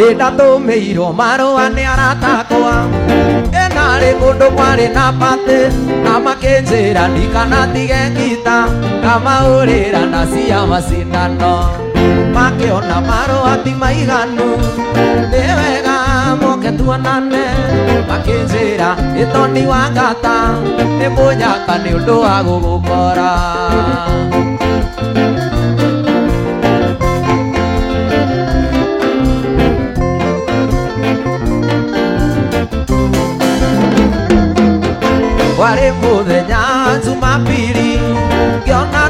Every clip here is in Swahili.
ĩnda tũmĩirwo marũa nĩ aratakwa enarĩ kũndũ kwarĩ na patĩ na makĩnjĩra ndikanatige ngita ngamaũrĩra na cia macindano makĩona marũa ti maiganu nĩ wega moke tuonane makĩnjĩra ĩtoni wa ngata nĩ mũnyaka nĩ ũndũ wa gũgũkora warĩ mũthenya Jumapili ngĩona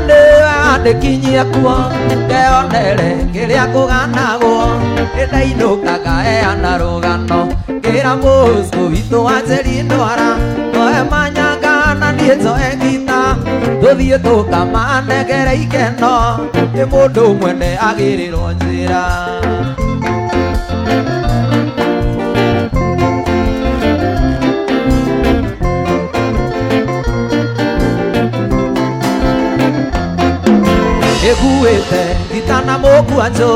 ndĩkinyie kuo ngeyonere kĩrĩa kũganagwo nĩndainũka ngaheana rũgano ngĩra mũcũ witũ wa Njeri Ndwara twoe manyanga na niĩ njoe ngita tũthiĩ tũkamanengere ikeno nĩ mũndũ ũmwe nĩ agĩrĩrwo njĩra ĩkuĩte ngita na mũkwanjũ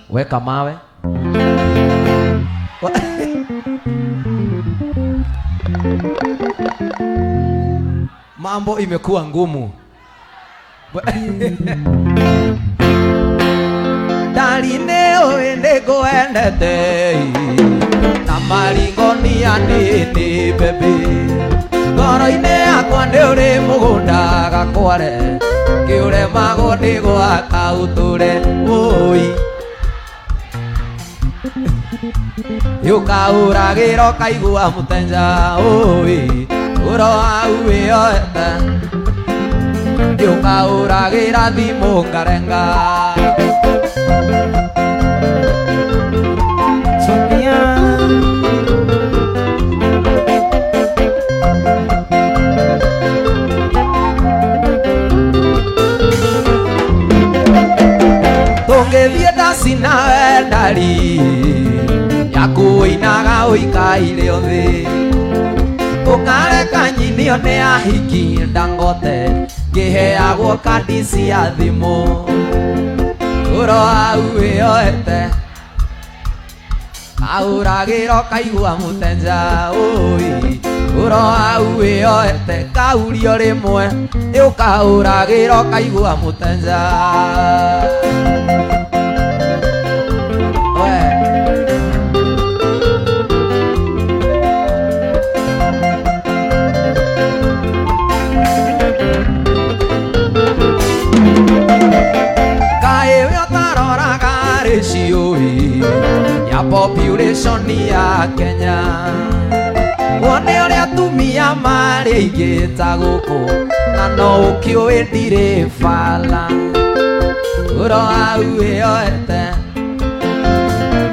weka mawe mambo imekuwa ngumu ndarinĩ ũĩ nĩngwendete na maringonia nĩ bebe ngoro-inĩ yakwa nĩ ũrĩ mũgũnda gakware ngĩũremagwo nĩ gwaka ũtũre ũi yũkaũragĩra ũkaigua mũtenja ũi ũro hau wĩyoete yũkaũragĩra thimũ ngarenga tũngĩthiĩ ndacina wendari ya kũinaga ũikaire thĩ ũkareka nyinio nĩ ahiki Dangote ngĩheagwo kandi cia thimũ ũro hau wĩyoete kaũragĩra ũkaigua mũtenja ũi ũro hau wĩyoete kaurio rĩmwe ũkaũragĩra ũkaigua mũtenja ya population ya Kenya wone ũrĩa atumia marĩ aingĩ ta gũkũ na no ũkĩũĩ ndirĩ bala ũro hau wĩyoete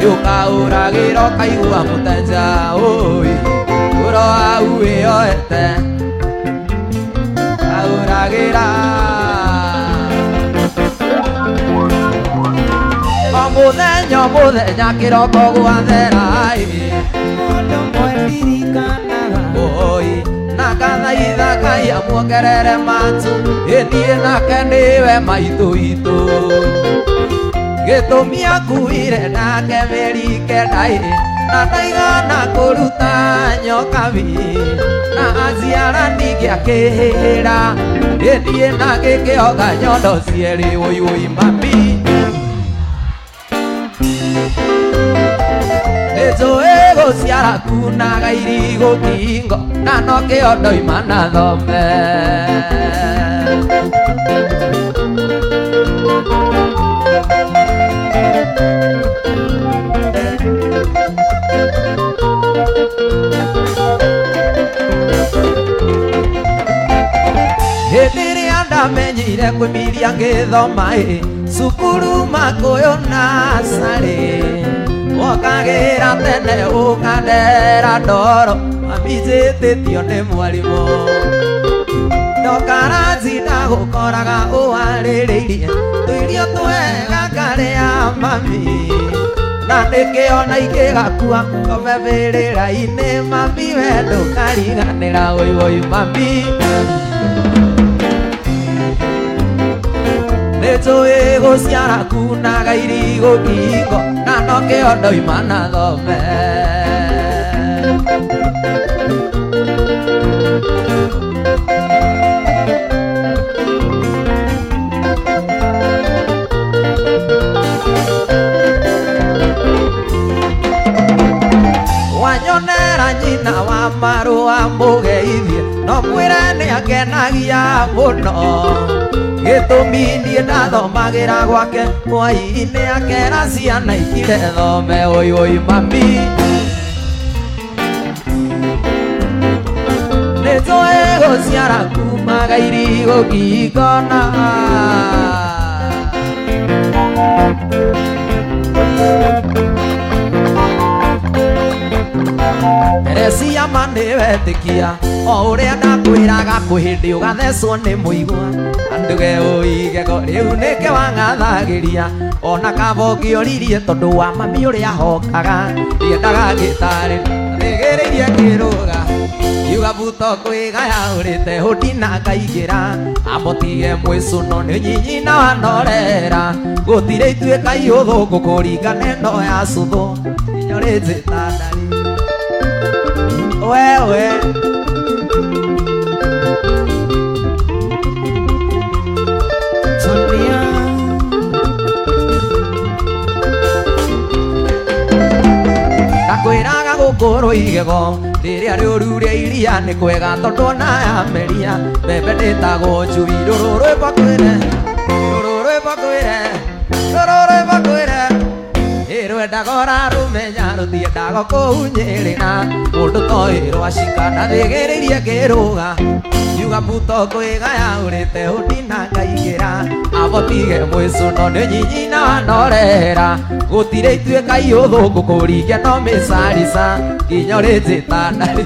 yũkaũragĩra ũkaigua mũtenja ũi ũro hau wĩyoete kaũragĩra mũthenya kĩroko gwathera mũndũ mwendirikanaga oi na kathaitha Ngai amuongerere matu ĩniĩ nake nĩwe maitũ itũ gĩtũmi akuire nake mĩeri kenda na ndaigana kũruta nyokabi na aciarani gĩakĩhĩra ĩniĩ na gĩkĩoga nyondo cierĩ ũi mami nĩnjũĩ gũciara kunaga irigũ kingo na no kĩondo ima na thome hĩndĩ ĩrĩa ndamenyire kwĩmiria ngĩthoma cukuru Makũyũ nasarĩ wokagĩra tene ũkandera ndoro mami njĩtĩtio nĩ mwarimũ ndokaratinda gũkoraga ũwarĩrĩirie tũirio twega ngarĩa mami na nĩkĩona ingĩgakua ngomebĩrĩra-inĩ mami we ndũkariganĩra ũi mami Nĩtũĩ gũciara kunaga irigo kingo na no kĩondo imana thome. Wanyonera nyina wa marũa mũgeithie no mwĩre nĩakenagia mũno. Gĩtũmi niĩ ndathomagĩra gwake hwaĩ-inĩ akera ciana ikire thome. Oi oi mami, nĩtũĩ gũciara kumaga irigo kingona. Teresia manĩwetĩkia o ũrĩa ndakwĩraga kwĩ hĩndĩ ũgathecwo nĩ mũigua. Anduge ũigego rĩu nĩke wang'athagĩria ona kaba ũkĩoririe tondũ wa mami ũrĩa hokaga ndiendaga gĩtarĩ nĩgĩrĩirie kĩrũga. Yuga buto kwĩgaya ũrĩte hũndina ngaigĩra ambotige mwĩcuno nĩ nyinyina wanorera. Gũtirĩ ituĩka ihũthũ gũkũringana ĩno ya cuthũ inyorĩte tandari wewe. Ndakwĩraga gũkũrũ igego rĩrĩa rĩũru rĩa iria nĩ kwega tondũ ona meria mbembe ndĩtagwo njui. Rũrũ rwĩmbo kwĩre, rũrũ rwĩmbo kwĩre, rũrũ rwĩmbo kwĩre rwendaga ũrarũmenya rũtiendaga kũhunyĩrĩra mũndũ toĩ rwacika ndathĩgĩrĩirie kĩrũga. Yuga buto kwĩgaya ũrĩte hũndina ngaigĩra ambotige mwĩcuno nĩ nyinyina wanorera. Gũtirĩ ituĩka ihũthũ ngũkũringia no mĩcarica inyorĩte tandari.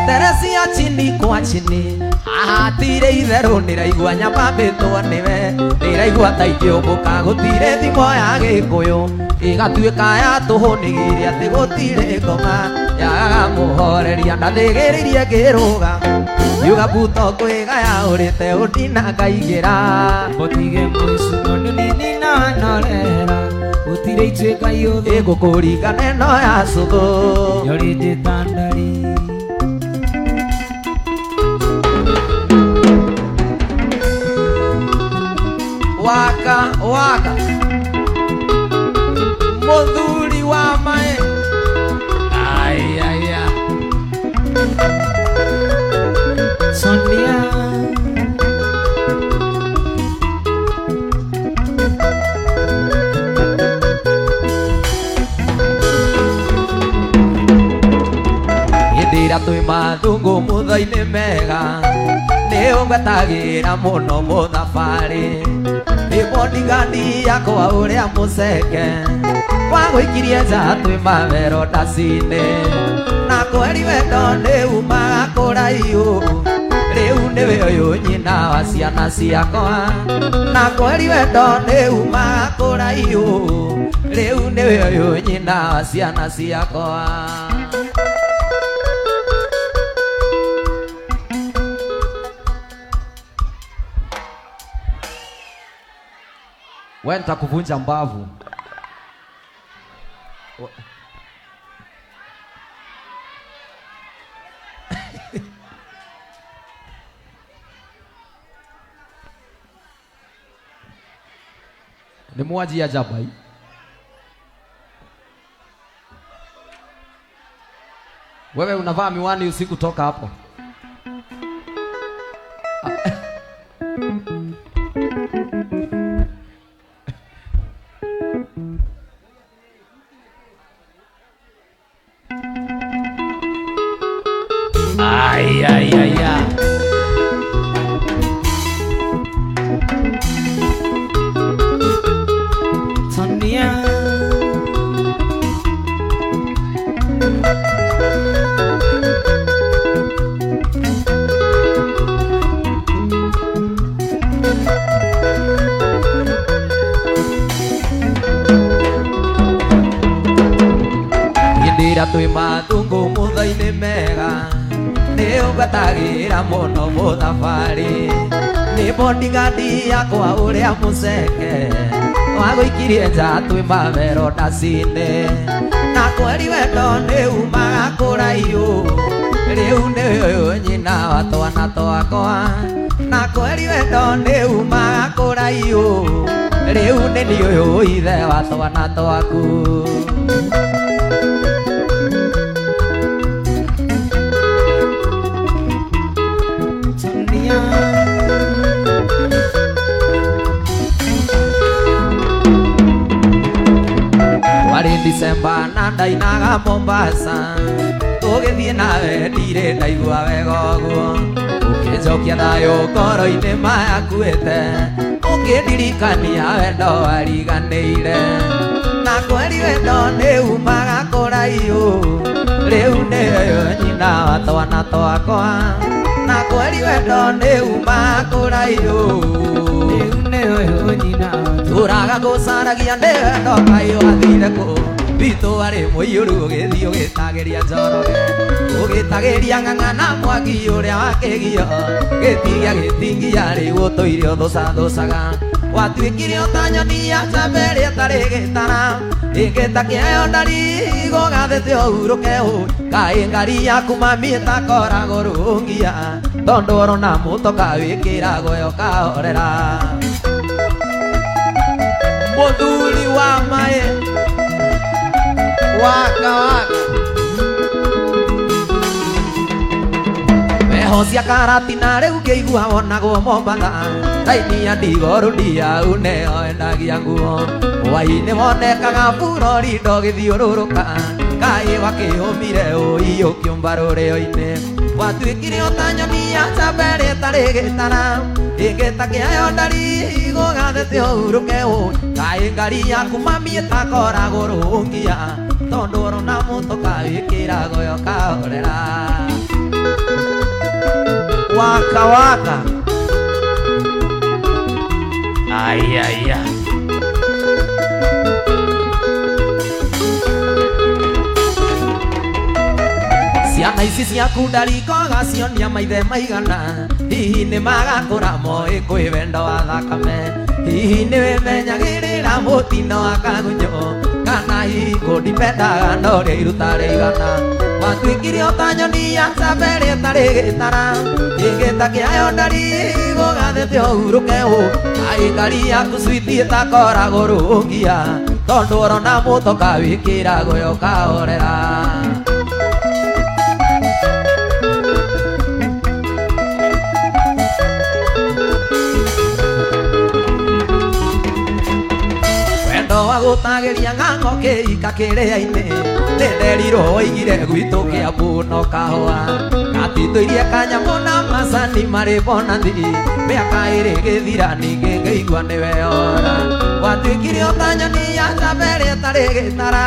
Teresia chini kwa chini ahatire itherũ nĩraigua nyambambĩtwo nĩwe. Nĩraigua ta ingĩũmbũka gũtirĩ thimo ya gĩkũyũ ĩgatuĩka ya tũhũ nĩgĩrĩ atĩ gũtirĩ ngoma yagaga mũhoreria ndathĩgĩrĩirie kĩrũga. Yuga buto kwĩgaya ũrĩte hũndina ngaigĩra mbotige mwĩcuno nĩ nyinyina wanorera. Gũtirĩ ituĩka ihũthũ gũkũringana ĩno ya cuthũ inyorĩte tandari. Waka waka mũthuri wa mae ayaya Sonia hĩndĩ ĩrĩa twĩ mathungũ mũthoi-inĩ mega nĩũngatagĩra mũno mũthabarĩ. Bodigadi yakwa ũrĩa mũceke wagũikirie nja twĩ mavero ndaci-inĩ na kweri wendo nĩumaga kũraihu. Rĩu nĩwe ũyũ nyina wa ciana ciakwa na kweri wendo nĩumaga kũraihu. Rĩu nĩwe ũyũ nyina wa ciana ciakwa. Wewe nitakuvunja mbavu. Ni mwaji ya jabai. Wewe unavaa miwani usiku, toka hapo. Ay, ay, ay, ay. Sonia. twi mathungu mutho-ini mega ni ungatagira muno muthabari ni bodyguard yakwa uria muceke waguikirie nja twi mavero ndacine na kweri wendo ni umaga kuraihu riu ni uyu nyina wa twana twakwa na kweri wendo ni umaga kuraihu riu ni ni uyu ithe wa twana twaku wari December na ndainaga Mombasa tugithie nawe ndire ndaigua wega uguo ukinjokia thayo ngoro-ini mayakuite ukindirikania wendo wariganĩire na kweri wendo nĩ umaga kũraihu rĩu nĩ ũyũ nyina wa twana twakwa na kweri wendo nĩ umaga kũraihu rĩu nĩ ũyũ nyina tũraga gũcaragia nĩ wendo Ngai wathire kũ witũ arĩ mũiyũru ũgĩthiĩ ũgĩtagĩria njoroge ũgĩtagĩria ng'ang'ana mwaki ũrĩa wa kĩgio gĩtiria gĩtingia rĩu ũtũire ũthũcathũcaga watuĩkire ta nyoni ya njamba ĩrĩa ĩtarĩ gĩtara ĩngĩtakĩheo ndarigo gathĩte ũhurũke kaĩ ngari yaku mami ĩtakoragwo rũngia tondũ ũrona mũtoka wĩkĩragwo ũkahorera mũthuri wa maĩ waka waka meho cia karatina rĩu ngĩigua wonagwo Mombatha raini ya ndigoro ndiau nĩyo endagia nguo hwaĩ-inĩ wonekaga burori ndogĩthiũrũrũka kaĩ wakĩhũmire ũiyũkio rũrĩo-inĩ watuĩkire ta nyoni ya njamba ĩrĩa ĩtarĩ gĩtara ĩngĩtakĩheo ndarigo gathĩte ũhurũke kaĩ ngari yaku mami ĩtakoragwo rũngia tondũ ũrona mũtoka wĩkĩragwo ũkahorera waka waka ayaya ciana ici ciaku ndarikoga cionia maithe maigana hihi nĩ magakũra moĩ kwĩ wendo wa thakame hihi nĩ wĩmenyagĩrĩra mũtino wa kagunyũ kana hihi kũndipendaga no rĩiruta rĩigana watuĩkire ta nyoni ya njamba ĩrĩa ĩtarĩ gĩtara ĩngĩtakĩheo ndarigo gathĩte ũhurũke kaĩ ngari yaku switi ĩtakoragwo rũngia tondũ ũrona mũtoka wĩkĩragwo ũkahorera gũtagĩria ng'ang'o kĩika kĩrĩa-inĩ nĩ nderirwo woigire gwitũ Kĩambu no kahũa gatitũirie kanyamũ na macani marĩ bonathi mĩaka ĩrĩ gĩthira ningĩ ngĩigua nĩwe ora watuĩkire ta nyoni ya njamba ĩrĩa ĩtarĩ gĩtara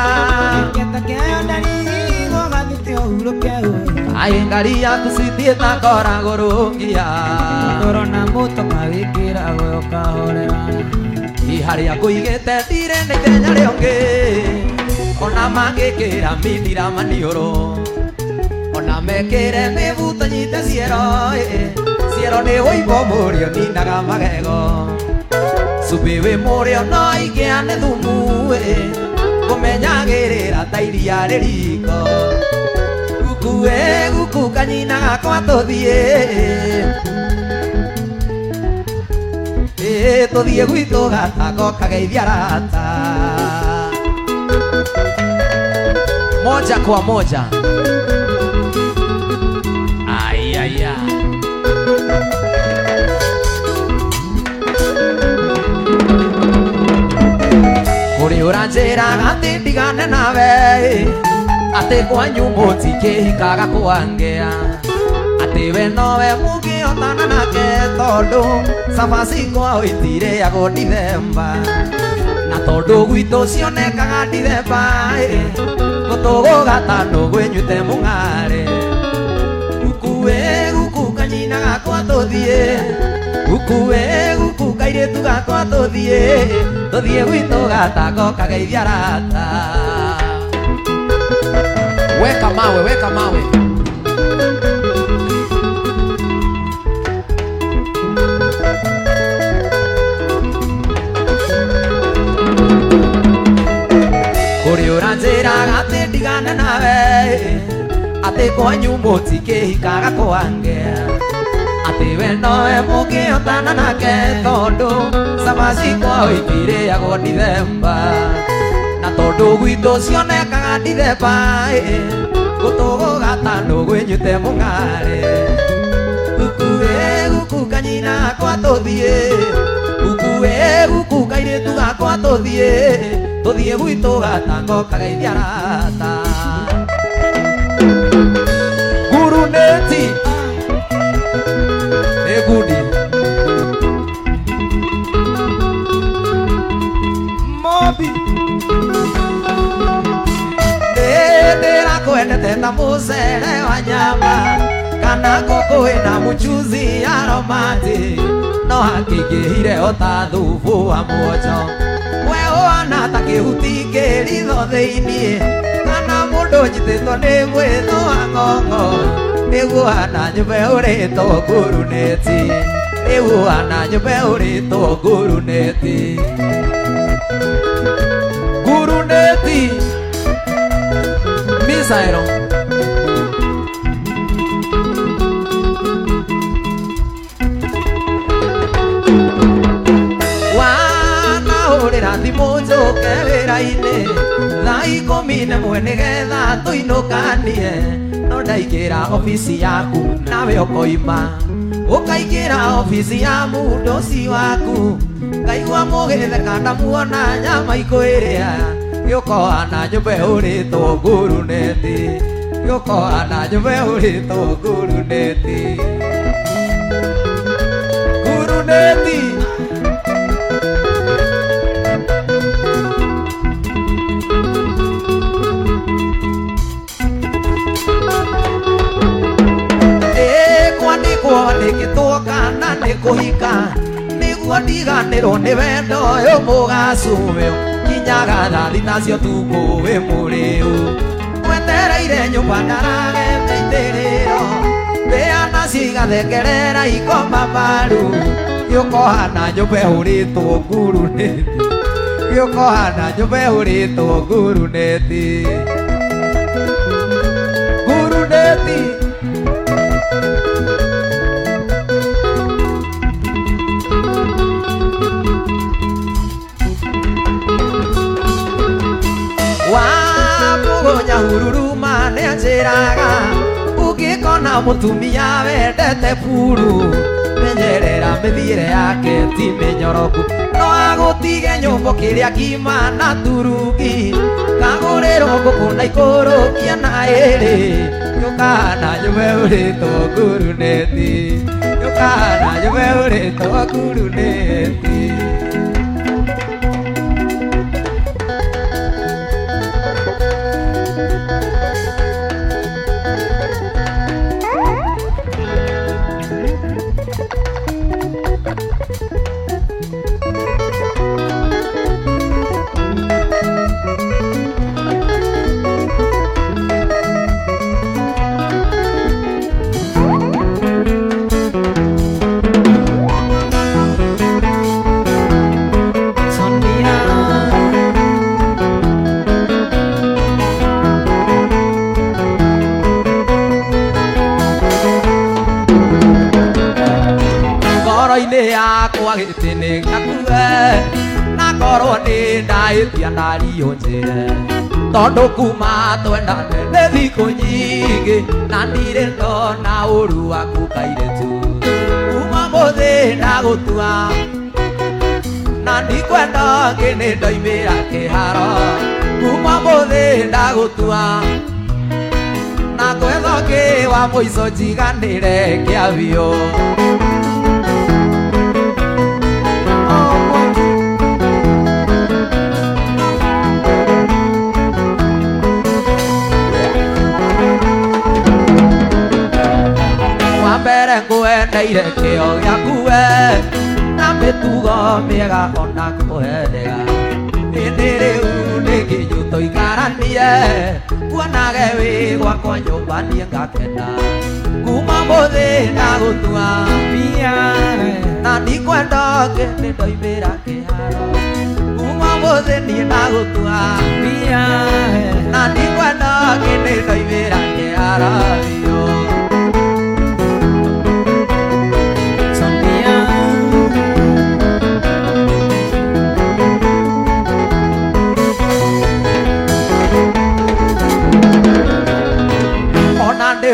ĩngĩtakĩheo ndarigo gathĩte ũhurũke kaĩ ngari yaku switi ĩtakoragwo rũngia ũrona mũtoka wĩkĩragwo ũkahorera harĩa ngũigĩte ndirĩ na ithenya rĩongĩ ona mangĩkĩra mindira maniũrũ ona mekĩre mĩbuto nyite ciero ciero nĩ wũimbo mũrĩo ninaga magego cumbĩ wĩ mũrĩo no ingĩane thumu kũmenyagĩrĩra ta iria rĩriko guku guku kanyina gakwa tũthiĩ tũthiĩ gwitũ gatako kageithia rata moja kwa moja ayaya kũrĩ ũranjĩraga atĩ ndigane nawe atĩ kwanyu mũtikĩhikaga kwangĩa atĩ we nowe mũngĩhotana nake tondũ cabaci kwao itirĩagwo Ndithemba na tondũ gwitũ cionekaga Ndithemba gũtũgũ gatano gwĩnyuĩte mũng'are guku guku kanyina gakwa tũthiĩ guku guku kairĩtu gakwa tũthiĩ gwitũ gatako kageithia rata Weka mawe, weka mawe. Kuri uranjira gati ndigane nawe, ati kwanyu mutikihikaga kwange, ati we nowe mungihotana nake tondu cabaci kwao itirĩagwo Ndithemba, na tondu gwitu cionekaga Ndithemba gũtũgũgata ndũgwĩnyuĩte mũng'arĩ. Guku guku kanyina kwa tũthiĩ, guku kairĩtu gakwa tũthiĩ gwitũ gatango kageithia arata. Guruneti nĩ ngundi Mobi ndĩrakwendete ta mũcere wa nyama kana ngũkũ wĩna mũchuzi ya romantic, no hakĩingĩhire o ta thubu wa muoco. We ũhana ta kĩhuti kĩritho thĩiniĩ, kana mũndũ njitĩtwo nĩ mwĩthũ wa ng'ong'o. Nĩguo hana nyũmba ũrĩtwo Guruneti, nĩguo hana nyũmba ũrĩtwo Guruneti. Guruneti Misaero wanahũrĩra thimũ njũke wĩra-inĩ thaa 11 nĩgetha tũinũkanie, no ndaingĩra ofici yaku nawe ũkoima, ũkaingĩra ofici ya mũndũ ũcio waku, ngaigua mũgĩtheka ndamuona nyama ikwĩrĩa. Gĩũkohana nyũmba ũrĩtwo Guruneti, gĩũkohana nyũmba ũrĩtwo Guruneti. Guruneti kwandĩkwo ndĩkĩtwo kana nĩ kũhika, nĩguo ndiganĩrwo nĩ wendo ũyũ mũgacu ũyũ. Kinyaga thaa thita cio tukũ wĩ mũrĩu, mwetereire nyũmba ndarage mĩitĩrĩro, mbĩana cigathengerera ikoma mbaru. Gĩũkohana nyũmba ũrĩtwo Guruneti, gĩũkohana nyũmba ũrĩtwo Guruneti. Guruneti wamũgonya hururuma nĩanjĩraga, ũngĩkona mũtumia wendete buru, menyerera mĩthiĩre yake ti mĩnyoroku, no agũtige nyũmba kĩrĩa kima na turungi, kagũrĩrwo ngũkũ na ikũrũkia na ĩrĩ. Gĩũkahana nyũmba ũrĩtwo Guruneti, gĩũkahana nyũmba ũrĩtwo Guruneti. Yakwa gĩtĩ gakue na korwo nĩ ndahĩtia ndariũ njĩre, tondu kuma twendane nĩ thikũ nyingĩ na ndirĩ ndona ũru waku kairĩtu. Kuma mũthĩ ndagũtua na ndikwenda ngĩ nĩ ndoimĩra kĩharo. Kuma mũthĩ ndagũtua na gwetha ũngĩ wa mũico njiganĩre kĩa biũ. Mbere ngwendeire kĩo gĩaku we na mĩtugo mĩega ona ngũhendera, hĩndĩ rĩu nĩ kĩnyuto tũikaranie kuonage wĩ gwakwa nyũmba niĩ ngakena kuma mũthĩ ndagũtua mbia na ndikwenda kĩndĩ ndoimĩra kĩharo kuma mũthĩ niĩ ndagũtua mbia na ndikwenda kĩndĩ ndoimĩra kĩharo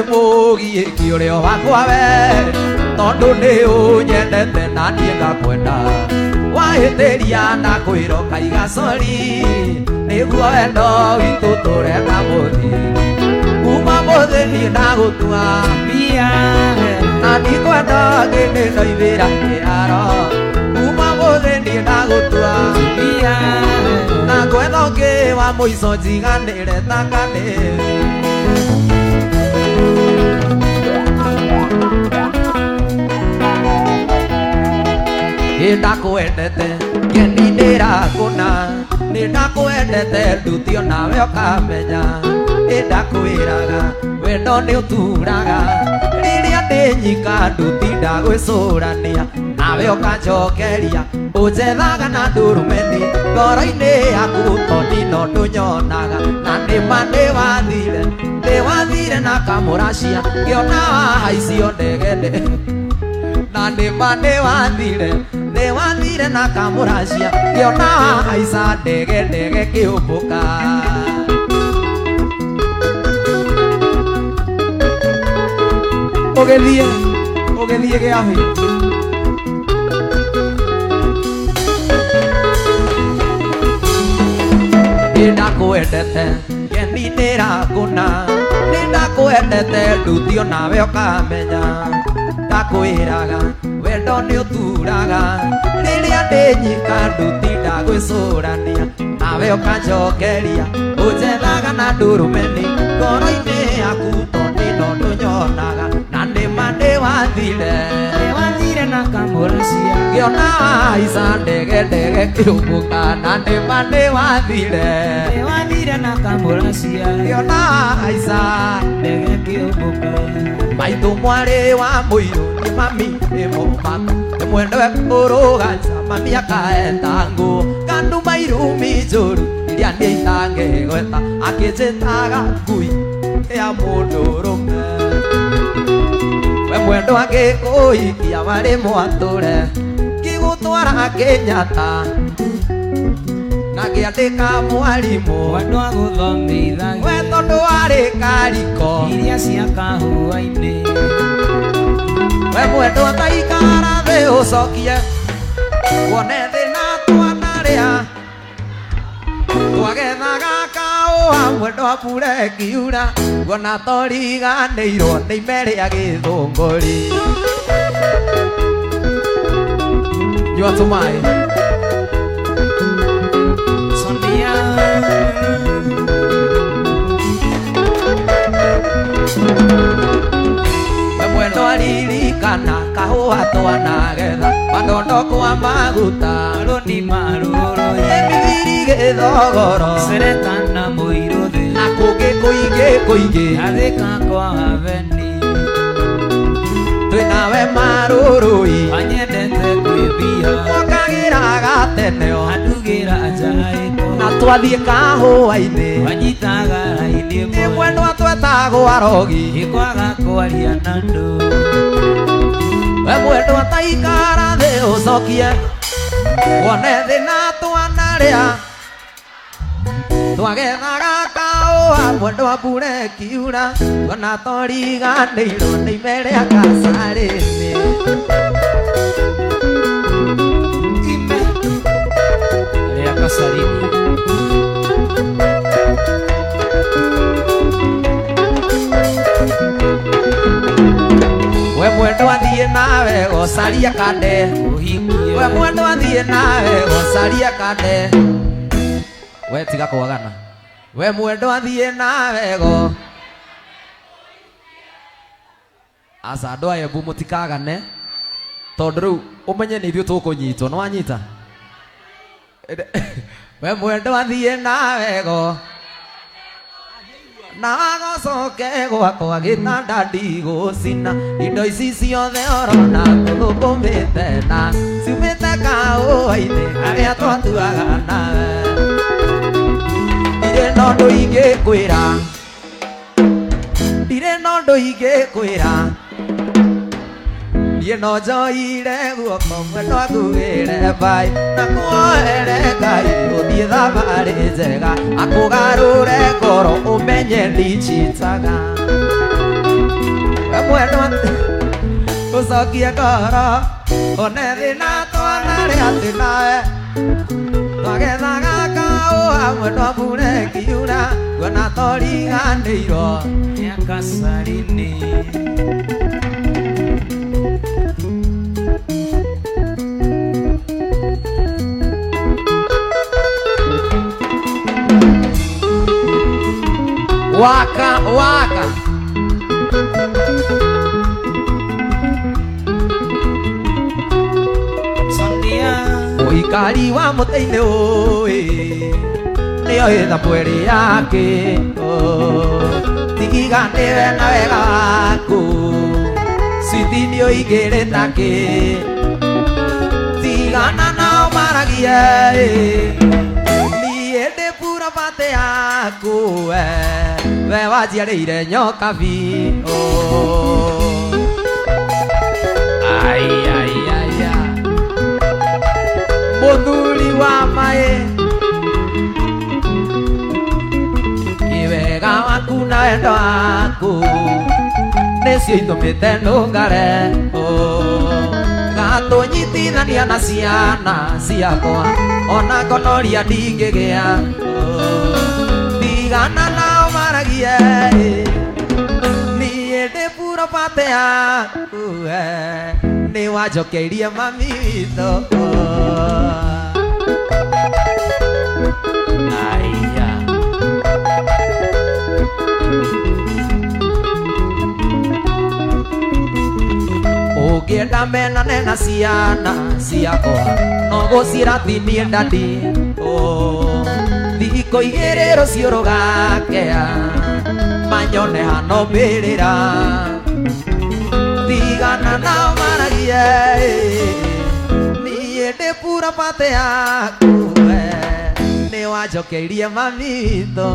mũgiĩki ũrĩa wakwa we tondũ nĩ ũnyendete na niĩ ngakwenda wahĩtĩria ndakwĩra ũkaiga sori nĩguo wendo witũ tũrenda mũthi kuma mũthĩ niĩ ndagũtua mbia na ndikwenda kĩndĩ ndoimĩra kĩharo kuma mũthĩ niĩ ndagũtua mbia na ngwetha ũngĩ wa mũico njiganĩre takanĩri ndakwendete ngeni ndĩrakũna nĩndakwendete ndutio nawe ũkamenya nĩndakwĩraga wendo nĩ ũturaga rĩrĩa ndĩnyika nduti ndagwĩcũrania nawe ũkanjokeria ũnjethaga na ndũrũmeni ngoro-inĩ yaku tondino ndũnyonaga na nĩma nĩwathire na kamũracia ngĩona wahaicio ndegede na nĩma nĩwathire na kamũracia ngĩona wahaica ndege kĩũmbũka ũgĩthiĩ gĩahi nĩndakwendete ngeni nĩrakũna nĩndakwendete ndutio nawe ũkamenya ndakwĩraga wendo nĩ ũturaga rĩrĩa ndĩnyika nduti ndagwĩcũrania nawe ũkanjokeria ũnjethaga na ndũrũmeni ngoro-inĩ yaku tondino ndũnyonaga na nĩma nĩwathire na kamũracia ngĩona wahaica ndege kĩũmbũka na nĩma nĩwathire na kamũracia ngĩona wahaica ndege kĩũmbũka maitũ mwarĩ wa mũirũ nĩ mami nĩ mũmaku nĩ mwendwe kũrũgaca mami akaenda ngũ kandu mairu mijũru iria niĩ itangĩgweta akĩnjĩtaga ngui ya mũndũrũme we mwendwa ngĩkũhikia warĩ mwatũre ngĩgũtwara Kĩnyata na ngĩandĩka mwarimũ mwendwa gũthomithagia we tondũ warĩ kariko iria cia kahũa-inĩ we mwendwa taikara thĩ ũcokie wone thĩna twanarĩa twagethaga kahũa mwendwa mbura ĩkiura nguona toriganĩirwo nĩ ime rĩa gĩthũngũri nyua tũmaĩ we mwendwa ririkana kahũa twanagetha madondo kwa maguta rũni marũrũ mithiri gĩthogoro seretana mũirũ thĩ na kũngĩ kũingĩ athĩka kwa haveni twĩnawe marũrũi anyendete kwĩbia mwakagĩraga teneo andugĩra njaĩko na twathiĩ kahũa-inĩ wanyitaga raini ĩmwe mwendwa twetagwo arogi gĩkwaga kwaria na ndũ we mwendwa taikara thĩ ũcokie wone thĩna twanarĩa twagethaga kahũa mwendwa mbura ĩkiura ona toriganĩirwo nĩ ime rĩa gacarĩnĩ ime rĩa gacarĩnĩ we mwendwa thiĩ nawe gũcaria kande we mwendwa thiĩ nawe gũcaria kande we tiga kwagana we mwendwa thiĩ nawe go aca andũ aya Embu mũtikagane tondũ rĩu ũmenye nĩ ithuĩ tũkũnyitwo nĩ wanyita we mwendwa thiĩ nawe go nagacoke gwakwa gĩtanda ndigũcina indo ici ciothe orona tũthũkũmĩte na ciumĩte kaũa-inĩ harĩa twatuaga nawe ndirĩ na ũndũ ingĩkwĩra ndirĩ na ũndũ ingĩkwĩra niĩ no njoire guoko mwendo ngugĩre mbaĩ na kuoere Ngai ũthiĩ thabarĩ njega akũgarũre ngoro ũmenye ndichitaga mwendwa ũcokie ngoro one thĩna twanarĩ atĩ nawe twagethaga kaũa mwendwa mbura ĩkiura nguona toriganĩirwo nĩ akacarinĩ waka waka mũikari wa mũtĩ-inĩ ũĩ nĩyo ĩthabu ĩrĩ yake tigiganĩre na wega waku switi nĩũigĩrĩte kĩ tigana nao maragie niĩ ndĩ pura pate yaku we wanjiarĩire nyoka biũ mũthuri wa maĩ wega waku na wendo waku nĩcio itũmĩte nũngare gatũnyitithania na ciana ciakwa ona ngonoria ndingĩgĩa tigana nao maragie niĩ ndĩ pura pate yaku nĩ wanjokeirie mami witũ ũngĩenda menane na ciana ciakwa no gũciratinie ndandi thikũ igĩrĩ rũciũ rũgakĩa manyone hano mbĩrĩra tigana nao maragie niĩ ndĩ pura pate yaku nĩ wanjokeirie mami witũ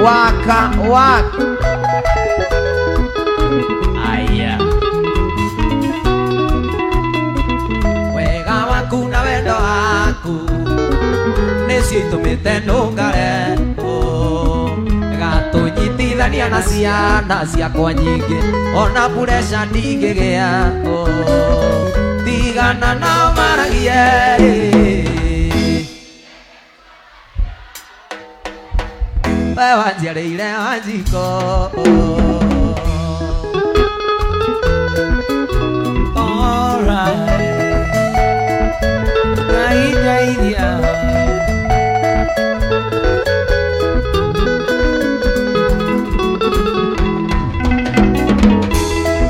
waka waka wega waku na wendo waku nĩcio itũmĩte nũngare gatũnyitithania na ciana ciakwa nyingĩ ona pureca ndingĩgĩa tigana nao maragie we wanjiarĩire Wanjikũ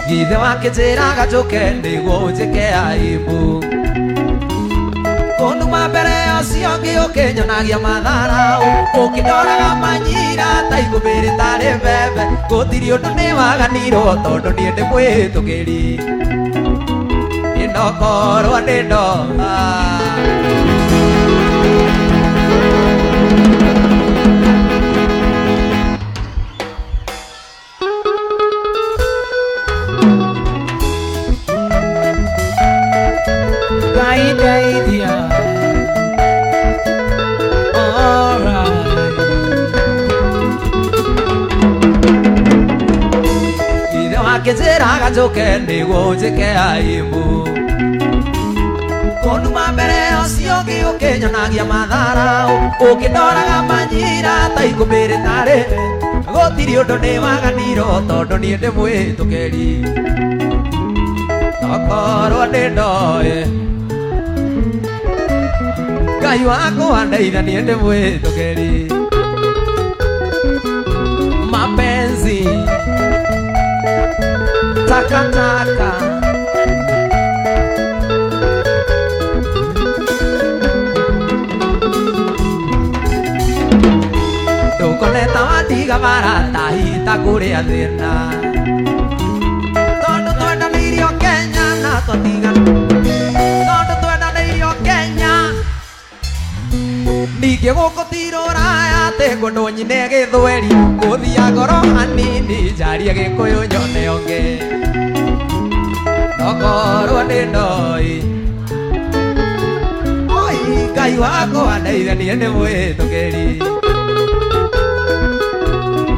githe wakĩnjĩraga njũke nĩguo njĩke aibu kũnduma mbere ũcio ũngĩ ũkĩnyonagia matharaũ ũkĩndoraga manyira ta ikũmbĩrĩ tarĩ mbembe gũtirĩ ũndũ nĩ waganirwo tondũ niĩ ndĩ mwĩhĩtũkĩri ĩnokorwo nĩ ndoa wakĩnjĩraga njũke nĩguo njĩke aibu kũnduma mbere ũcio ũngĩ ũkĩnyonagia matharaũ ũkĩndoraga manyira ta ikũmbĩrĩ tarĩ gũtirĩ ũndũ nĩ waganirwo tondũ niĩ ndĩ mwĩhĩtũkĩri tokorwo nĩ ndoĩ Ngai wakwa ndeitha niĩ ndĩ mwĩhĩtũkĩri mapenzi takataka Tuga maratahi ta kuria thina tondu twendaneirio Kenya na twatigana tondu twendaneirio Kenya ningĩ gũkũ ti Rũraya atĩ ngũndũ nyine Gĩthweri ngũthia ngoro hanini njarie Gĩkũyũ nyone onge nokorwo nĩ ndoi oi Ngai wakwa ndeithania nĩ mwĩtũkĩri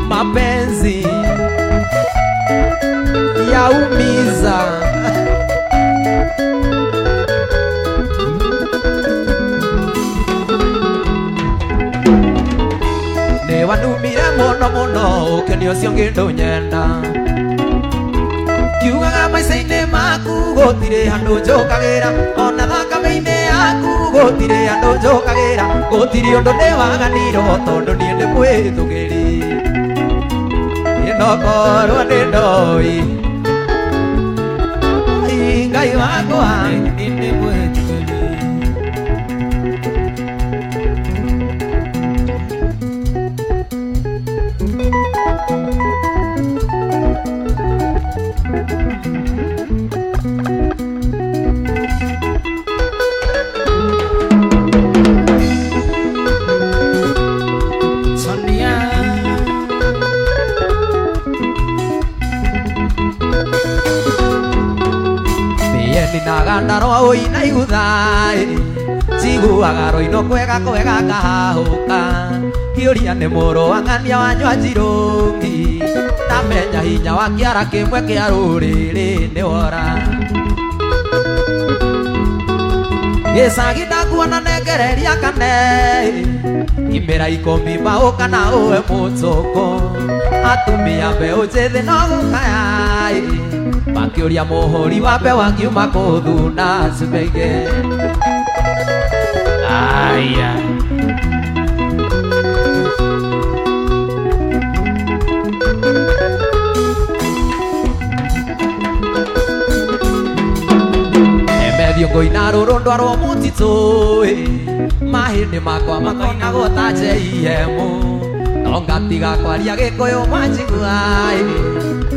mapenzi yaumiza wanumire muno muno ũkĩonio ũcio ngĩndũ nyenda kiugaga maica-inĩ maku gũtirĩ handũ njũkagĩra ona thakame-inĩ yaku gũtirĩ handũ njũkagĩra gũtirĩ ũndũ ndĩwaganirwo tondũ niĩ ndĩ mwĩtũkĩri ĩnokorwo nĩ ndoi Ngai wakwa nĩ ndĩ mwĩtũkĩri Naganda ro ina iguthaĩ njiguaga rũino kwega kwega kahahũka kĩũria nĩ mũrũang'ania wa Njwanjirũngi ndamenya hinya wa kĩara kĩmwe kĩa rũrĩrĩ nĩ wora gĩcagi ndakuona nengereria kane imĩra ikũmi maũka na ũwe mũtũkũ atumia mbeũ njĩthĩ no gũkaya makĩũria mũhũri wa mbeũ ngiuma kũthuna cimeige aya thiong'o-ina rũrũ ndwarwo mũtitũ mahĩndĩ makwa makoinagwo ta JM no ngatiga kwaria Gĩkũyũ manjigua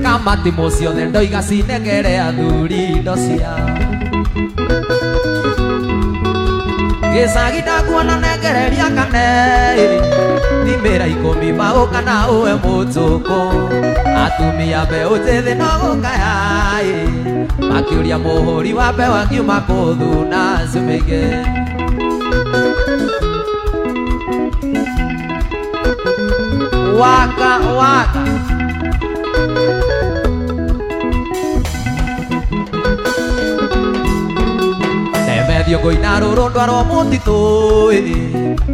kamati mũciothe ndoiga cinengere athuri indo ciao gĩcagi ndakuona nengereria kane imĩra ikũmi maũka na ũwe mũtũkũ atumia mbeũ njĩthĩ no gũkaya makĩũria mũhũri wa mbeũ ngiuma kũthuna cimeige waka waka thiong'o-ina rũrũ ndwarwo mũtitũ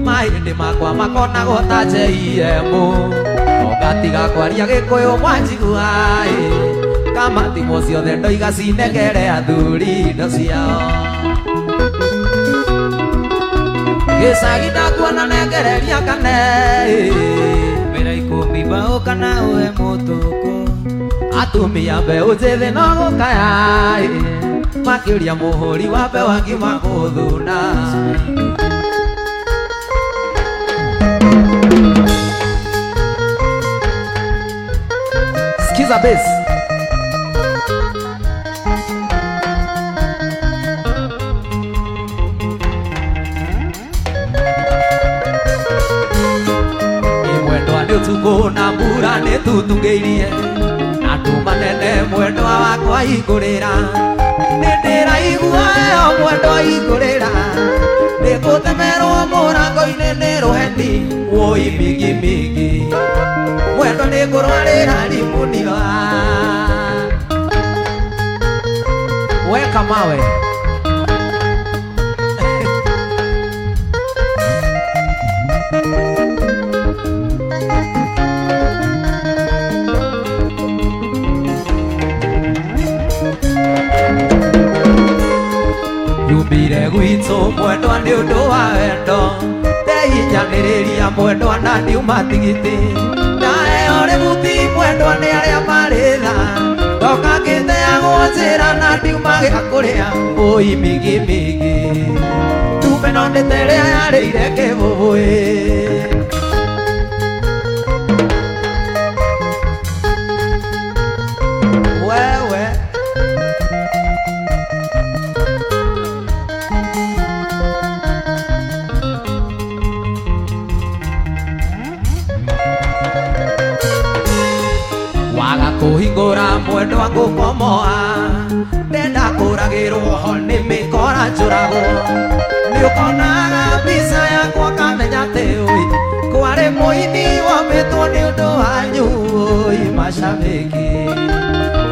mahĩndĩ makwa makonagwo ta JM no ngatiga kwaria Gĩkũyũ mwanjigua kamati mũciothe ndoiga cinengere athuri indo ciao gĩcagi ndakuona nengereria kane imĩra ikũmi maũka na ũwe mũtũkũ atumia mbeũ njĩthĩ no gũkaya makĩũria mũhũri wa mbeũ ngiuma kũthuna skiza bass imwendwa nĩ ũtukũ na mbura nĩ tutungĩirie andũ manene mwendwa wakwa igũrĩra nĩndĩraigua mwendwa igũrĩra nĩngũtemerwo mũrango-inĩ nĩ rũheni woi migi migi mwendwa nĩngũrwarĩra rimunia weka mawe yumire gwitũ mwendwa nĩ ũndũ wa wendo ndehinyanĩrĩria mwendwa na ndiuma tigiti ndaheo rĩbuti mwendwa nĩ arĩa marĩ tha ndoka ngĩteagwo njĩra na ndiuma gĩa kũrĩa ũi migi migi tume no nĩ ta ĩrĩa yarĩire kĩbũbũĩ mwendwa ngukomoa ndenda kuragirwo ho nĩ mĩkora njũragwo nĩ ũkonaga mbica yakwa kamenya atĩ ũi kwarĩ mũini womĩtwo nĩ ũndũ wanyu ũi macambĩki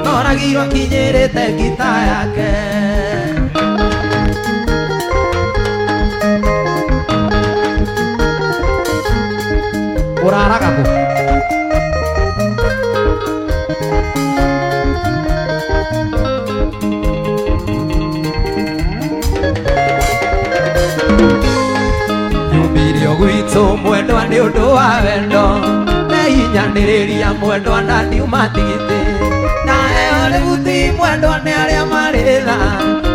noragirwo kinyĩrĩte ngita yake ũraraga kũ nyumirio gwitũ mwendwa nĩ ũndũ wa wendo nĩhinyanĩrĩria mwendwa na ndiuma tigiti na heo rĩu ti mwendwa nĩ arĩa marĩtha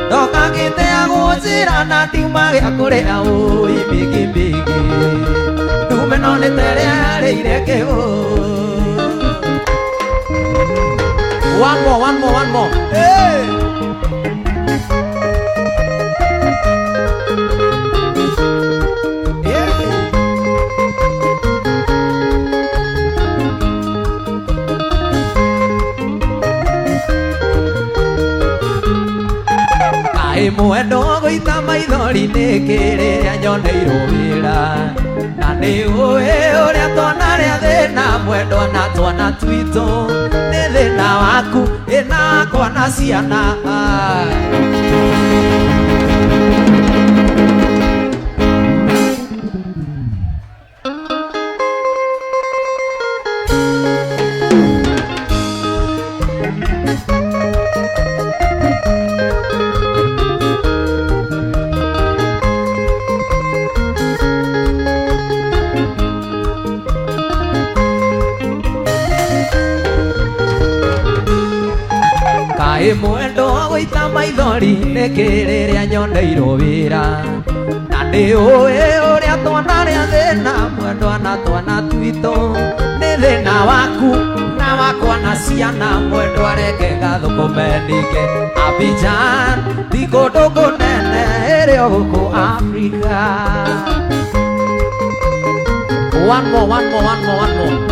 ndoka ngĩteagwo njĩra na ndiuma gĩa kũrĩa ũi mbingĩ ndume no nĩ terĩa yarĩire kĩũ one more hey! Mwendo gũita maithori nĩ kĩrĩrĩa nyoneirwo wĩra na nĩ ũĩ ũrĩa twana rĩa thĩna mwendwa na twana twitũ nĩ thĩna waku ĩna wakwa na ciana mwendo gũita maithori nĩ kĩrĩrĩa nyoneirwo wĩra na nĩ ũĩ ũrĩa twana rĩa thĩna mwendwa na twana twitũ nĩ thĩna waku na wakwa na ciana mwendwa reke gathũkũme ningĩ Abidjan ti kũndũ kũnene ĩrĩ o gũkũ Afrika one more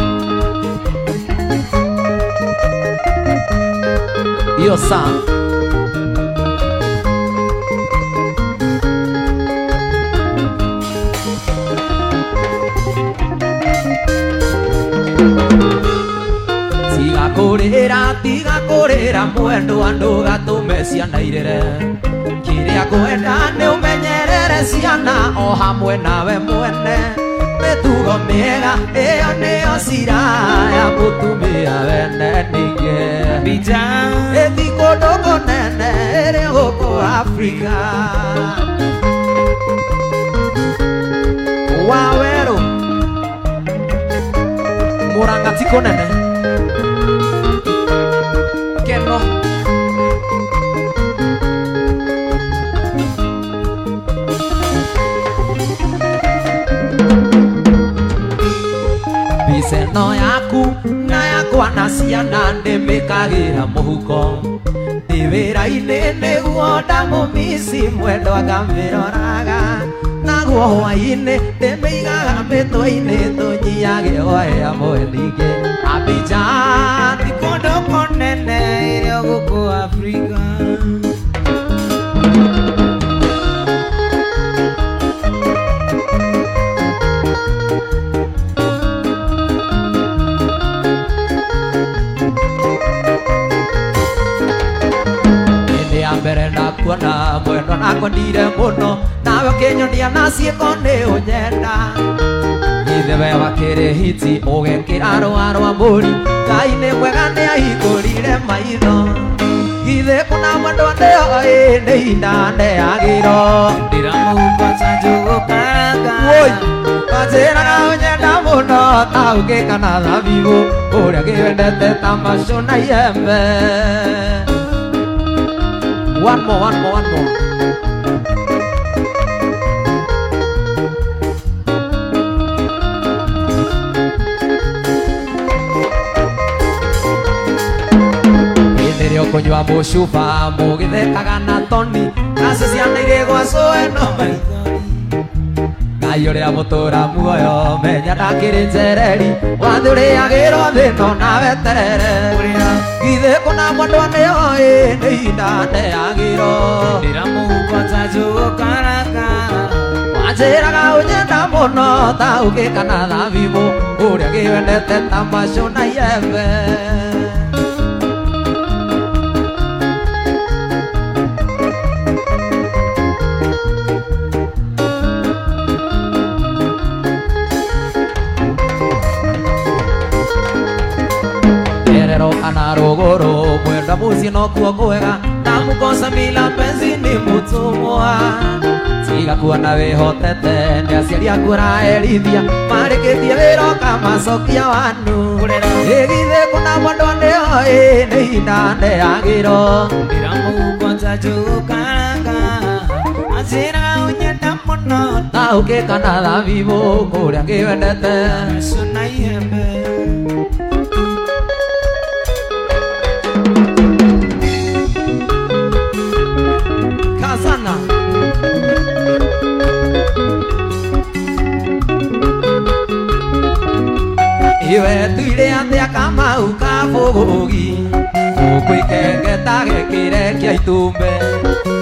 hiyo saa tiga kũrĩra mwendwa ndũgatũme ciana irĩre kĩrĩa ngwenda nĩ ũmenyerere ciana o hamwe nawe mwene mĩtugo mĩega ĩyo nĩyo cira ya mũtumia wene ningĩ Abidjan ĩthi kũndũ kũnene ĩrĩ gũkũ Afrika wawerũ Mũrang'a ti kũnene keno Biseno yaku na yakwa na ciana ndĩmĩkagĩra mũhuko ndĩ wĩra-inĩ nĩguo ndamũmici mwendwa ngamĩroraga naguo hwaĩ-inĩ ndĩmĩigaga mĩtwe-inĩ tũnyiage hwaĩ amwe ningĩ Abidjan ti kũndũ kũnene ĩrĩ o gũkũ Afrika mbere ndakuona mwendwa nakwendire mũno nawe ũkĩnyonia na ciĩko nĩ ũnyenda ithe we wakĩrĩ hiti ũgekĩra rũa rwa mbũri Ngai nĩ mwega nĩ ahingũrire maitho githĩ kuna mwendwa nĩoĩ nĩ ihinda ndeagĩrwo ndiramũhumbata njũgũkanga wanjĩraga ũnyenda mũno ta ũngĩka na thabibũ ũrĩa kĩwendete ta macũ na iembe one more Nĩrĩo kũnyua mũcuba mũgĩthekaga na toni nacio ciana irĩ gwacũe no maithori Nayuria mutura muoyo menya ndakiri njereri wathuriagirwo thino nawe terere githe kuna mwandu nioi ni hinda ndeagirwo ndiramuguota njugukaranga wanjiraga unyenda muno ta ugikana thabibu uria giwendete ta macu na iembe ana rogoro mwenda muzi no kuo kwega na mukosa mila penzi ni mutumwa tiga kuona wihotete ni aciari aku raerithia marikitie wiroka macokia wanu igithe kuna mwandu nioi ni hinda ndeagirwo ndiramuguota njugukaranga anjiraga unyenda muno ta ugikana thabibu kuria ngiwendete cuna iembe iwe tuire atia Kamau Kabugugi ukwikengeta gekire kia itumbe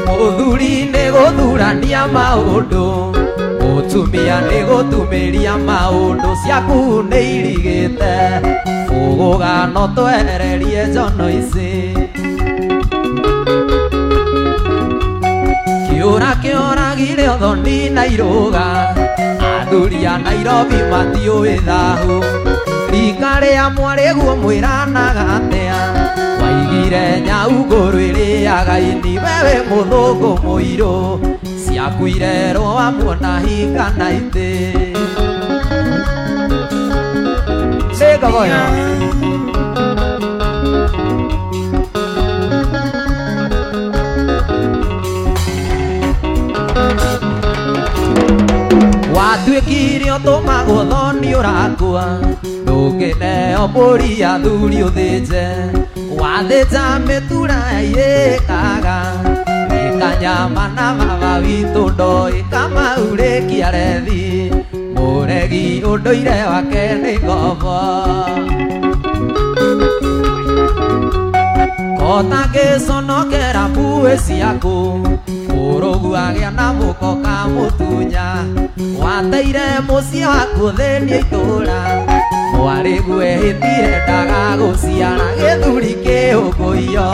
muthuri ni guthurania maundu mutumia ni gutumiria maundu ciaku ni irigite uguga no twehererie njono ici kiura kioragire uthoni na iruga athuri a Nairobi matiũĩ thahu rika ria mwariguo mwiranaga atia waigire nyau ngũrũ ĩrĩaga ini wewe mũthũngũ mũirũ ciakuire rũa muona hinga na itĩ Segaboya watuĩkire ũtũmagwo thoni ũrakua ndũngĩneo mbũri athuri ũthĩnje wathĩnja mĩtura ĩkaga ĩkanyama na baba witũ ndoĩ Kamau rĩkia rethi mũregi ũndũire wake nĩ ngombo kotangĩconokera mbuĩ ciaku mũrũgu agĩa na mũko ka mũtunya wateire mũciĩ waku thĩnie itũra mwarĩgu ehĩtire ndagagũciara gĩthuri kĩũngũio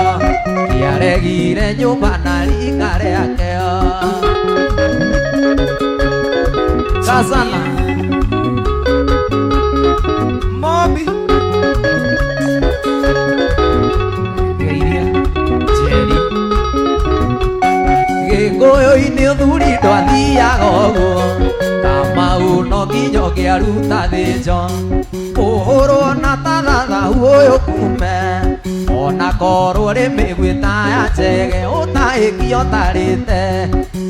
kĩaregire nyũmba na rika rĩakeo Kazana Mobi Gĩkũyũ-inĩ ũthuri ndwathiaga ũguo Kamau no nginya ũngĩaruta thĩnjo ũhũrwo na tathathahu ũyũ kume ona korwo rĩ mĩgwĩta ya njege ũtahĩkio tarĩte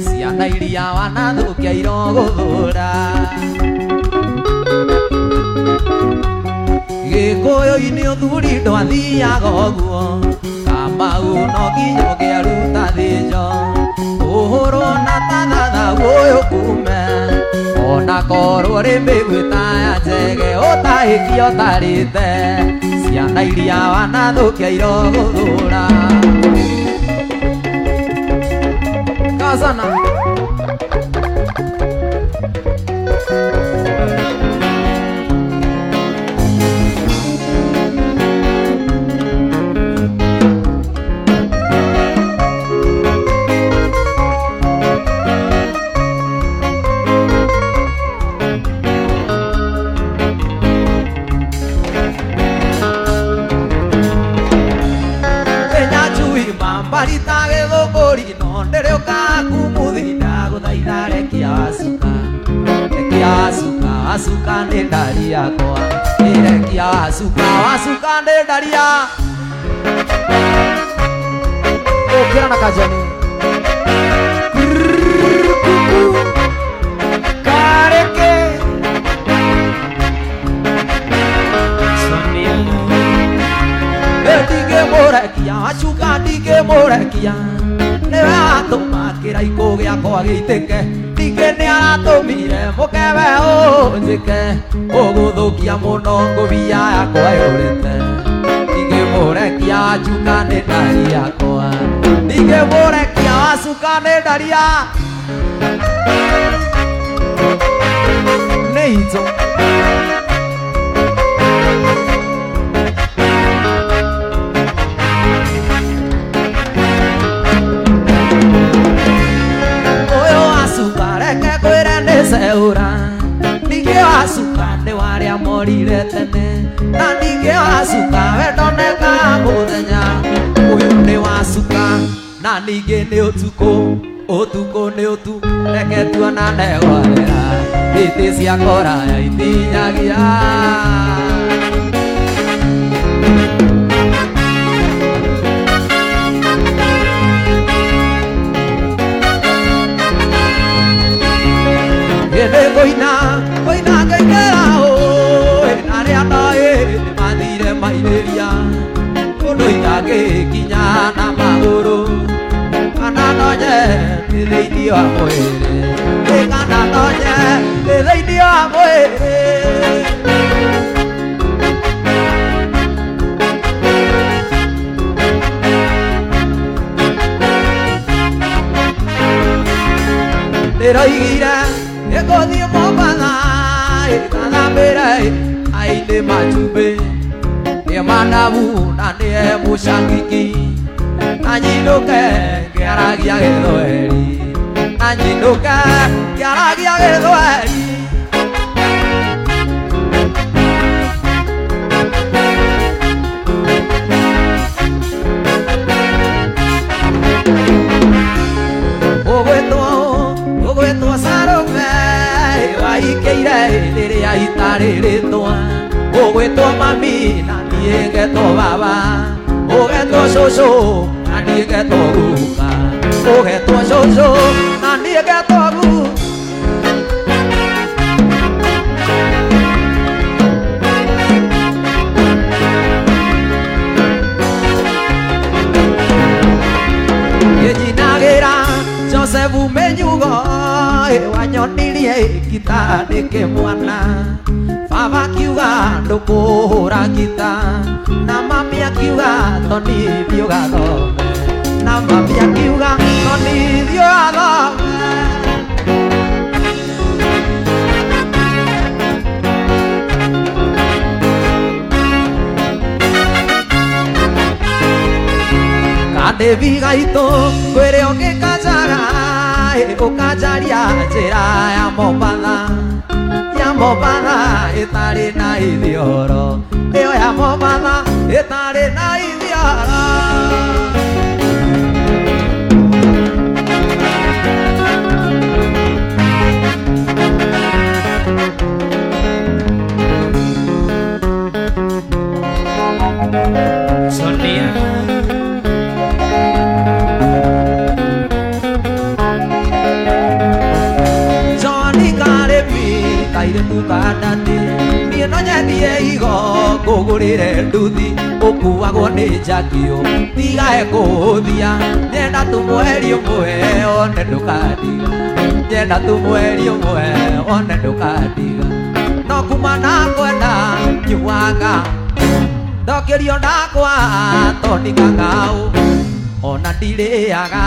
ciana iria wanathũkia irogũthũra Gĩkũyũ-inĩ ũthuri ndwathiaga ũguo Kamau no nginya ũngĩaruta thĩnjo ũhũrwo na tathathahu ũyũ kume ona korwo rĩ mĩgwĩta ya njege ũtahĩkio tarĩte ciana iria wanathũkia irogũthũra Kazana Maritage thũngũri no ndĩrĩũka kumuthi ndagũthaitha rekia wacuka nĩ ndari yakwa ĩrekia wacuka nĩ ndari ya ũkĩra na kanjani kareke ndingĩmũrekia wacuka ndingĩmũrekia nĩwe atũma kĩraikũ gĩakwa gĩitĩke ningĩ nĩaratũmire mũkebe ũnjĩke ũgũthũkia mũno ngũbia yakwa yũrĩte ingĩmũrekia njuka nĩ ndari yakwa ingĩmũrekia wacuka nĩ ndaria nĩ itũ ũyũ wacuka reke kwĩre nĩ ceũra ningĩ wacuka nĩ warĩa morire tene na ningĩ wacuka we ndonekaga mũthenya ũyũ nĩ wacuka na ningĩ nĩ ũtukũ ũtukũ nĩ ũtu reke tuonane gwarera hĩndĩ cia kũraya itinyagia hĩndĩ kũina ngaingĩra arĩa ndoĩ nĩmathire mairĩria ũndũ itangĩkinya na magũrũ kana ndonye nĩ thĩinĩ wa mwĩrĩ kana ndonye nĩ thĩinĩ wa mwĩrĩ ndĩroigire nĩngũthiĩ Mombatha ĩgathambĩre ainĩ macumbĩ nĩ manabu na nĩe mũcangiki anyinũke ngĩaragia gĩthweri anyinũke ngĩaragia gĩthweri ũgwĩtwo Salome waikĩire rĩrĩa itarĩ rĩtwa ũgwĩtwo mami na niĩ ngetwo baba ũgetwo cũcũ na niĩ ngetwo guka ũgetwo cũcũ na niĩ ngetwo guka ngĩnyinagĩra Joseph Menyugo wanyonirie gita ndĩkĩmwana baba akiuga ndũkũhũra gita na mami akiuga toni thiĩ ũgathome na mami akiuga toni thiĩ ũgathome Kandĩbi gaitũ kwĩrĩ ũngĩkanjaga ũkanjaria njĩra ya Mombatha ĩtarĩ na ithioro ĩyo ya Mombatha ĩtarĩ na ithioro Sonia kairĩtu kandati niĩ no nyendie igo ngũgũrĩre nduthi ũkuagwo nĩ njakio tigae kũhũthia nyenda tu mweri ũmwe one ndũkandiga nyenda tu mweri ũmwe one ndũkandiga no kuma na kwenda nyuaga ndokĩrio ndakwa tondikangao ona ndirĩaga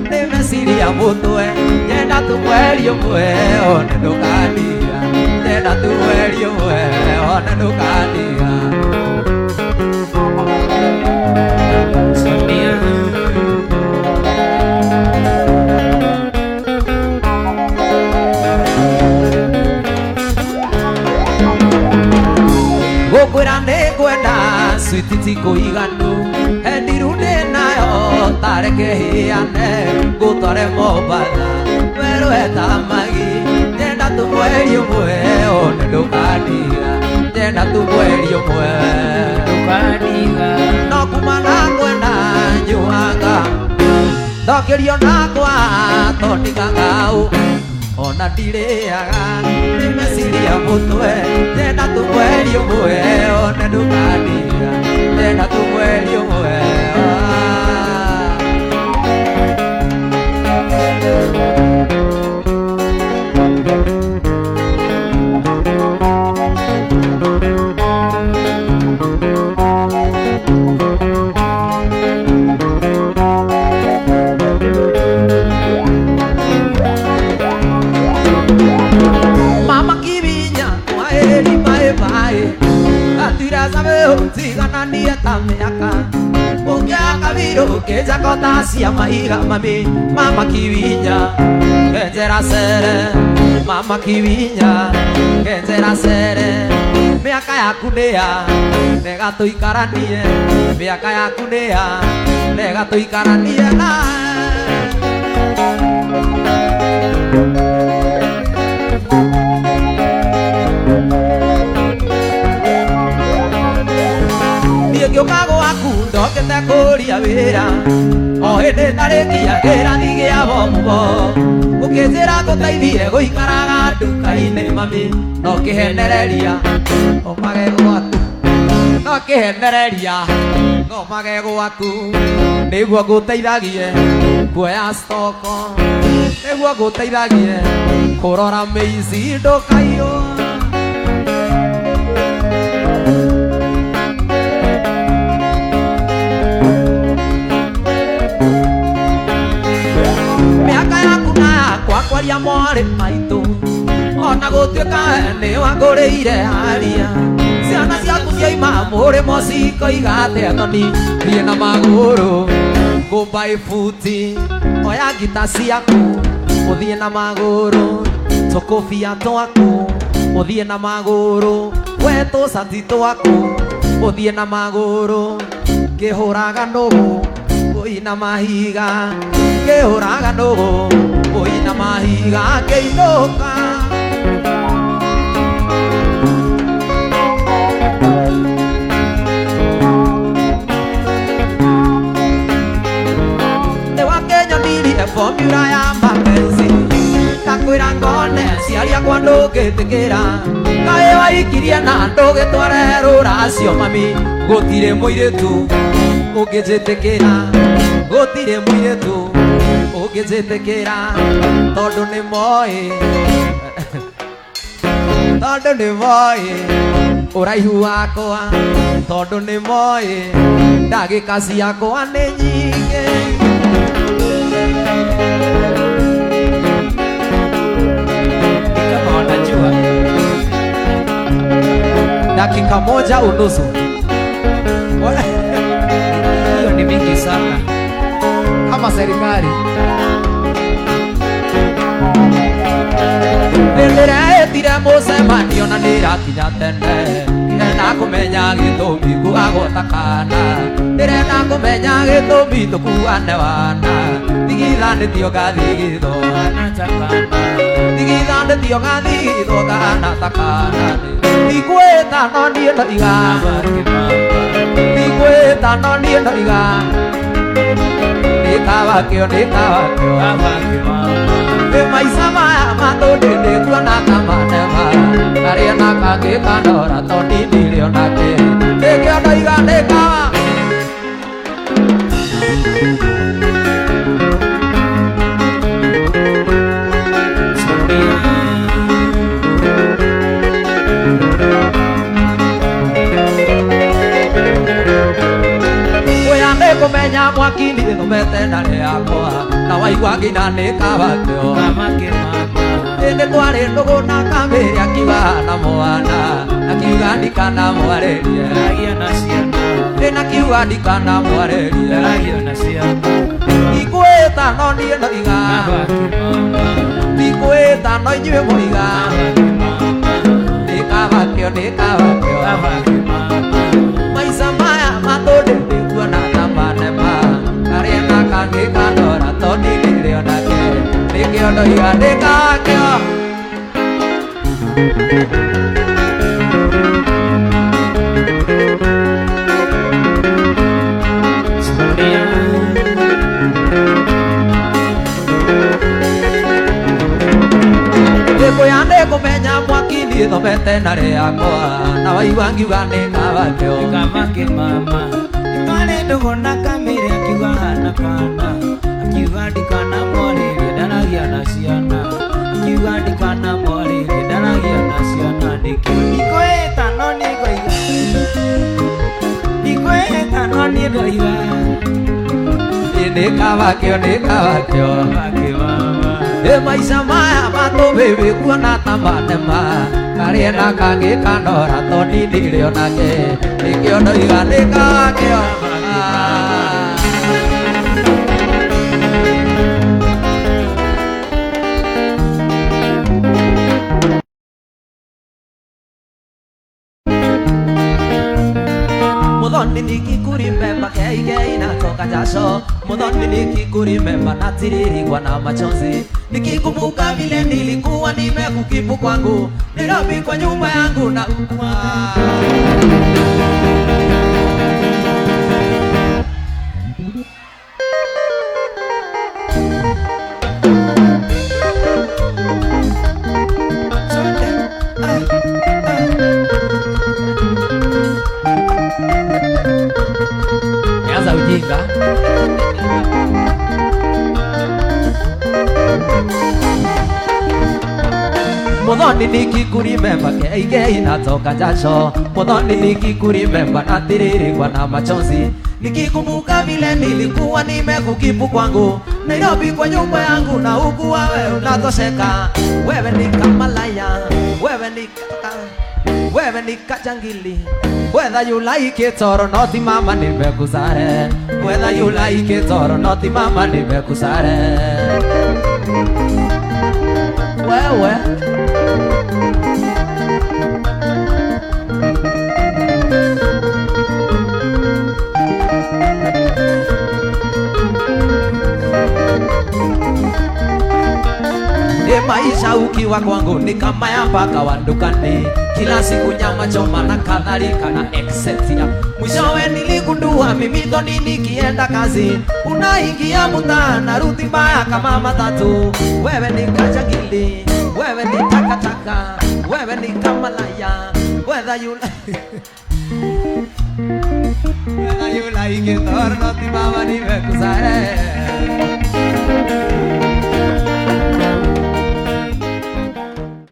nĩ meciria mũtwe nyenda tu mweri ũmwe one ndũkandiga nyenda tu mweri ũmwe one ndũkandiga Sonia gũkwĩra nĩ kwenda switi ti kũiganu endiru ndĩ nayo tareke hĩane ngũtware Mombatha werũ etamagi nyenda tu mweri ũmwe one ndũkandiga nyenda tu mweri ũmwe ndũkandiga no kuma na kwenda nyuaga ndokĩrio nakwa tondikangao ona ndirĩaga nĩ meciria mũtwe nyenda tu mweri ũmwe one ndũkandiga nyenda tu mweri ũmwe tuikaranie ta mĩaka ũngĩaka birũ ũkĩnjakota cia maiga mami mama kiwinya kenjera cere mama kiwinya kenjera cere mĩaka yaku nĩya nega tuikaranie mĩaka yaku nĩya nega tuikaranie na ngĩũka gwaku ndokete kũria wĩra o hĩndĩ tarĩkia kĩrathi gĩa bomugo ũkĩnjĩra tũteithie gũikaraga nduka-inĩ mami no kĩhenereria o magego gwaku no kĩhenereria no magego gwaku nĩguo ngũteithagie kuoya stoko nĩguo ngũteithagie kũrora mĩici ndũkaiywo kwaria mwarĩ maitũ ona gũtuĩka nĩ wangũrĩire haria ciana ciaku ciaima mũrĩmo cikoiga atĩa thoni thiĩ na magũrũ ngũmba ibuti oya ngita ciaku ũthiĩ na magũrũ tũkũbia twaku ũthiĩ na magũrũ we tũcati twaku ũthiĩ na magũrũ ngĩhũraga nũgũ ũina mahiga ngĩhũraga nũgũ ũina mahiga ngĩinũka nĩ wakenyonirie formula ya mapenzi ndakwĩra ngone ciaria kwa ndũngĩtĩkĩra kaĩ waikirie na ndũgĩtware rũracio mami gũtirĩ mũirĩtu ũngĩnjĩtĩkĩra gũtirĩ mũirĩtu ũngĩnjĩtĩkĩra tondũ nĩ moĩ tondũ nĩ moĩ ũraihu wakwa tondũ nĩ moĩ ndagĩka ciakwa nĩ nyingĩ kama wanajua dakika moja unusu hiyo ni mingi sana kama serikali ndĩretire mũcemanio na nĩrakinya tene ndĩrenda kũmenya gĩtũmi kuagwota kana ndĩrenda kũmenya gĩtũmi tũkuane wana tigithanĩtio ngathi gĩthona tigithanĩtio ngathi gĩthona takana ndikwĩta no niĩ ndoiga ndikwĩta no niĩ ndoiga nĩkawakĩo maica maya matũndĩndĩ kuona kamanema karĩa na kangĩ kanora tondindĩrĩ onake nĩkĩo ndoiga nĩkawa kũmenya mwaki nĩ thomete ndarĩ yakwa na waigua nginya nĩ kawakĩo nĩ twarĩ ndũgũ na kamĩrĩ akiuga na mwana akiuga ndikanamwarĩrie na kiuga ndikanamwarĩrie ndikwĩta no niĩ ndoiga ndikwĩta no inyuĩ mũiga nĩ kawakĩo maica maya matũndĩndĩ kuona tamanema karĩa na kangĩ kanora tondindĩrĩ onake nĩkĩo ndoiga nĩ kawakĩo ndĩkwĩya nĩkũmenya mwaki niĩ thomete narĩ yakwa na waigua ngiuga nĩ kawakĩo Nĩtwarĩ ndũgũ na kamĩrĩ akiuga hana kana akiuga ndikanamwarĩrie ndaragia na ciana akiuga ndikanamwarĩrie ndaragia na ciana ndikwĩta no niĩ ngoiga ndikwĩta no niĩ ndoiga nĩ kawakĩo maica maya matũbĩbĩ kuona tamanema Kariena kangi kandora toni dilio nake Nikio no igane kakeo Mudhoni nikikurimemba kei natoka jasho Mudhoni nikikurimemba natiririkwa na machozi Nikikumbuka vile nilikuwa nimekukipu kwangu Nairobi kwa nyumba yangu na Nianza ujinga Mudhoni nikikurimemba kei natoka jasho Mudhoni nikikurimemba natiririkwa na machozi Nikikumbuka vile nilikuwa nimekukipu kwangu Nairobi kwa nyumba yangu na huku wewe unatosheka Wewe ni kamalaya, wewe ni kajangili Whether you like it or not mama nimekusare Whether you like it or not mama nimekusare Wewe maisha ukiwa kwangu ni kama ya mpaka wa dukani Kila siku nyama choma na kadhalika na exceptia Mwishowe niligundua mimi dhoni nikienda kazi Unaingia muta na ruti mbaya kama matatu Wewe ni kajangili, wewe ni takataka Wewe ni kamalaya, whether you like it or not mama nimekusare